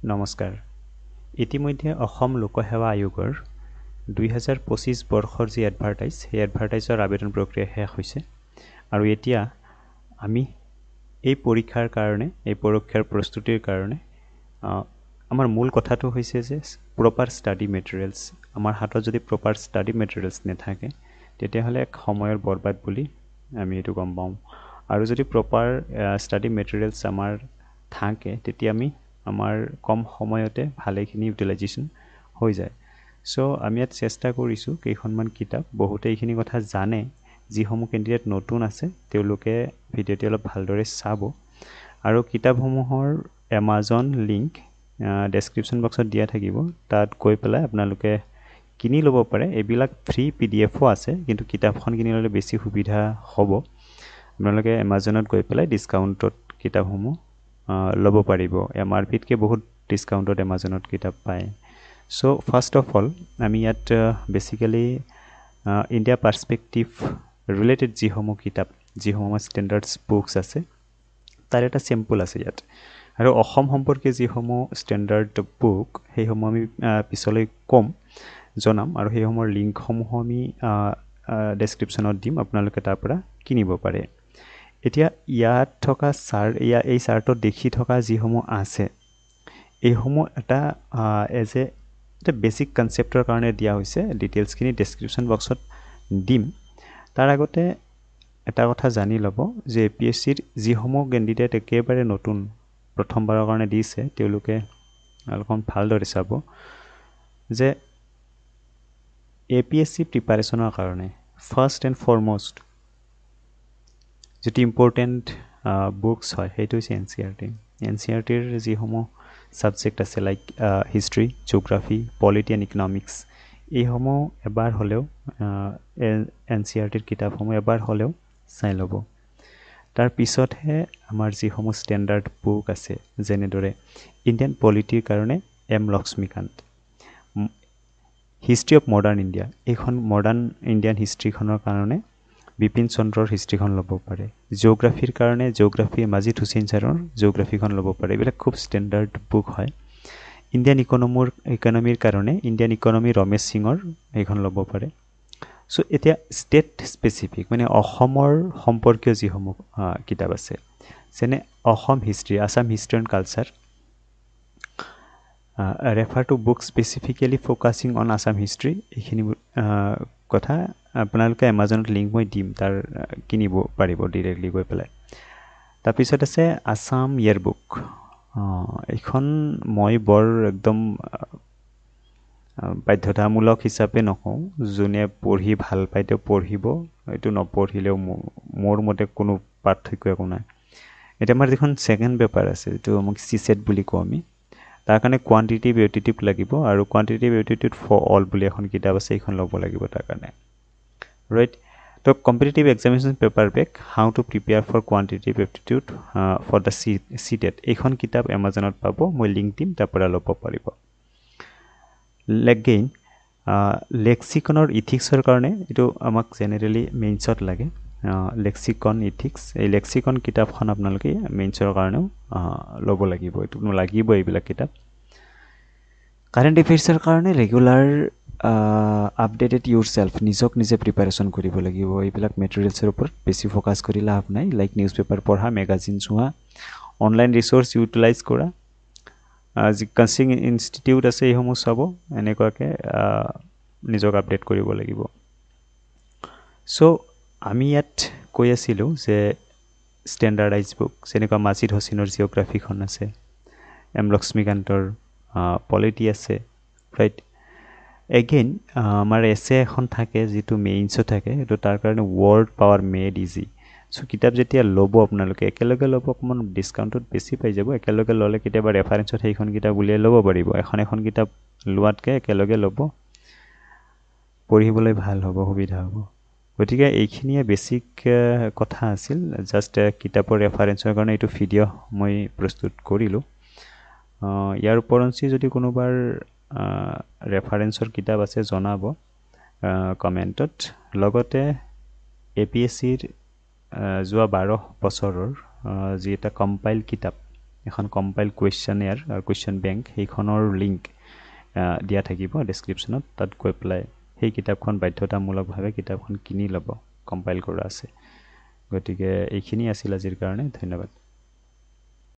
নমস্কাৰ। ইতিমধ্যে অসম লোকসেৱা আয়োগৰ 2025 বৰ্ষৰ যি এডভাৰটাইজ, সেই এডভাৰটাইজৰ আবেদন প্ৰক্ৰিয়া শেষ হৈছে আৰু এতিয়া আমি এই পৰীক্ষাৰ কাৰণে, এই পৰীক্ষাৰ প্ৰস্তুতিৰ কাৰণে আমাৰ মূল কথাটো হৈছে যে প্ৰপাৰ ষ্টাডি মেটেৰিয়েলছ। আমাৰ হাতত যদি প্ৰপাৰ ষ্টাডি মেটেৰিয়েলছ নাথাকে, তেতিয়াহ'লে এক সময়ৰ বৰবাদ বুলি আমি এইটো গম পাওঁ। আৰু যদি প্ৰপাৰ ষ্টাডি মেটেৰিয়েলছ আমাৰ থাকে, তেতিয়া আমি আমাৰ কম সময়তে ভালেখিনি ইউটিলাইজেশ্যন হৈ যায়। চ' আমি ইয়াত চেষ্টা কৰিছোঁ কেইখনমান কিতাপ, বহুতে এইখিনি কথা জানে, যিসমূহ কেণ্ডিডেট নতুন আছে তেওঁলোকে ভিডিঅ'টি অলপ ভালদৰে চাব। আৰু কিতাপসমূহৰ এমাজন লিংক ডেছক্ৰিপশ্যন বক্সত দিয়া থাকিব, তাত গৈ পেলাই আপোনালোকে কিনি ল'ব পাৰে। এইবিলাক ফ্ৰী PDF-ও আছে, কিন্তু কিতাপখন কিনি ল'লে বেছি সুবিধা হ'ব। আপোনালোকে এমাজনত গৈ পেলাই ডিছকাউণ্টত কিতাপসমূহ ল'ব পাৰিব। MRPতকৈ বহুত ডিছকাউণ্টত এমাজনত কিতাপ পায়। চ' ফাৰ্ষ্ট অফ অল আমি ইয়াত বেচিকেলি ইণ্ডিয়া পাৰ্চপেক্টিভ ৰিলেটেড যিসমূহ কিতাপ, যিসমূহ ষ্টেণ্ডাৰ্ডছ বুকছ আছে, তাৰ এটা চেম্পল আছে ইয়াত। আৰু অসম সম্পৰ্কীয় যিসমূহ ষ্টেণ্ডাৰ্ড বুক, সেইসমূহ আমি পিছলৈ জনাম, আৰু সেইসমূহৰ লিংকসমূহ আমি ডেছক্ৰিপশ্যনত দিম, আপোনালোকে তাৰ পৰা কিনিব পাৰে। এতিয়া ইয়াত থকা এই চাৰ্টত দেখি থকা যিসমূহ আছে, এইসমূহ এটা বেছিক কনচেপ্টৰ কাৰণে দিয়া হৈছে। ডিটেইলছখিনি ডেছক্ৰিপশ্যন বক্সত দিম। তাৰ আগতে এটা কথা জানি ল'ব যে APSCৰ যিসমূহ কেণ্ডিডেট একেবাৰে নতুন, প্ৰথমবাৰৰ কাৰণে দিছে, তেওঁলোকে অলপমান ভালদৰে চাব যে APSC প্ৰিপাৰেশ্যনৰ কাৰণে ফাৰ্ষ্ট এণ্ড ফৰমষ্ট যিটো ইম্পৰ্টেণ্ট বুকছ হয়, সেইটো হৈছে NCERT। NCERTৰ যিসমূহ ছাবজেক্ট আছে, like history, geography, polity and economics, এইসমূহ এবাৰ হ'লেও NCERTৰ কিতাপসমূহ এবাৰ হ'লেও চাই ল'ব। তাৰপিছতহে আমাৰ যিসমূহ ষ্টেণ্ডাৰ্ড বুক আছে, যেনেদৰে ইণ্ডিয়ান পলিটিৰ কাৰণে Laxmikanth, history of modern India, এইখন মডাৰ্ণ ইণ্ডিয়ান হিষ্ট্ৰীখনৰ কাৰণে বিপিন চন্দ্ৰৰ হিষ্ট্ৰীখন ল'ব পাৰে। জিঅ'গ্ৰাফীৰ কাৰণে জিঅ'গ্ৰাফী মাজিদ হুছেইন ছাৰৰ জিঅ'গ্ৰাফীখন ল'ব পাৰে। এইবিলাক খুব ষ্টেণ্ডাৰ্ড বুক হয়। ইণ্ডিয়ান ইকনমিৰ কাৰণে ইণ্ডিয়ান ইকনমি ৰমেশ সিঙৰ এইখন ল'ব পাৰে। চ' এতিয়া ষ্টেট স্পেচিফিক, মানে অসমৰ সম্পৰ্কীয় যিসমূহ কিতাপ আছে, যেনে Assam history, Assam history and culture, refer to book specifically focusing on Assam history, এইখিনি কথা আপোনালোকে এমাজনত লিংক মই দিম, তাৰ কিনিব পাৰিব ডিৰেক্টলি গৈ পেলাই। তাৰপিছত আছে আছাম ইয়েৰ বুক। এইখন মই বৰ একদম বাধ্যতামূলক হিচাপে নকওঁ, যোনে পঢ়ি ভাল পায় তেওঁ পঢ়িব, এইটো নপঢ়িলেও মোৰ মতে কোনো পাৰ্থক্য একো নাই। এতিয়া আমাৰ যিখন ছেকেণ্ড পেপাৰ আছে, যিটো আমাক CSET বুলি কওঁ আমি, তাৰ কাৰণে কোৱান্টিটিভ এপ্টিটিউড লাগিব, আৰু কোৱান্টিটিভ এপ্টিটিউড ফৰ অল বুলি এখন কিতাপ আছে, এইখন ল'ব লাগিব তাৰ কাৰণে, ৰাইট। তো competitive examination paperback, how to prepare for quantitative aptitude for the CTET, এইখন কিতাপ এমাজনত পাব, মই লিংক দিম, তাৰ পৰা ল'ব পাৰিব। লেগেইন লেক্সিকনৰ ইথিক্সৰ কাৰণে, এইটো আমাক জেনেৰেলি মেইনছত লাগে, লেক্সিকন ইথিক্স। এই লেক্সিকন কিতাপখন আপোনালোকে মেইনছৰ কাৰণেও ল'ব লাগিব, এইটো লাগিব এইবিলাক কিতাপ। কাৰেণ্ট এফেয়াৰ্ছৰ কাৰণে ৰেগুলাৰ আপডেটেড ইউৰ চেল্ফ, নিজক নিজে প্ৰিপাৰেশ্যন কৰিব লাগিব। এইবিলাক মেটেৰিয়েলছৰ ওপৰত বেছি ফ'কাছ কৰি লাভ নাই, লাইক নিউজ পেপাৰ পঢ়া, মেগাজিন চোৱা, অনলাইন ৰিচোৰ্চ ইউটিলাইজ কৰা, যি কচিং ইনষ্টিটিউট আছে এইসমূহ চাব, এনেকুৱাকৈ নিজক আপডেট কৰিব লাগিব। চ' আমি ইয়াত কৈ আছিলোঁ যে ষ্টেণ্ডাৰ্ডাইজ বুক, যেনেকুৱা মাজিদ হুছেইনৰ জিঅ'গ্ৰাফীখন আছে, লক্ষ্মীকান্তৰ পলিটি আছে, ৰাইট। এগেইন আমাৰ এছে এখন থাকে, যিটো মেইনছো থাকে, সেইটো তাৰ কাৰণে ৱৰ্ড পাৱাৰ মেড ইজি। চ' কিতাপ যেতিয়া ল'ব আপোনালোকে একেলগে ল'ব, অকণমান ডিছকাউণ্টত বেছি পাই যাব। একেলগে ল'লে কেতিয়াবা ৰেফাৰেঞ্চত সেইখন কিতাপ উলিয়াই ল'ব পাৰিব। এখন কিতাপ লোৱাতকৈ একেলগে ল'ব, পঢ়িবলৈ ভাল হ'ব, সুবিধা হ'ব। গতিকে এইখিনিয়ে বেছিক কথা আছিল, জাষ্ট কিতাপৰ ৰেফাৰেঞ্চৰ কাৰণে এইটো ভিডিঅ' মই প্ৰস্তুত কৰিলোঁ। ইয়াৰ ওপৰঞ্চি যদি কোনোবাৰ ৰেফাৰেঞ্চৰ কিতাপ আছে জনাব কমেণ্টত। লগতে APSCৰ যোৱা 12 বছৰৰ যি এটা কম্পাইল কিতাপ, এখন কম্পাইল কুৱেশ্যনেয়াৰ আৰু কুৱেশ্যন বেংক সেইখনৰ লিংক দিয়া থাকিব ডেছক্ৰিপশ্যনত। তাত গৈ পেলাই সেই কিতাপখন বাধ্যতামূলকভাৱে কিতাপখন কিনি ল'ব, কম্পাইল কৰা আছে। গতিকে এইখিনি আছিল আজিৰ কাৰণে, ধন্যবাদ।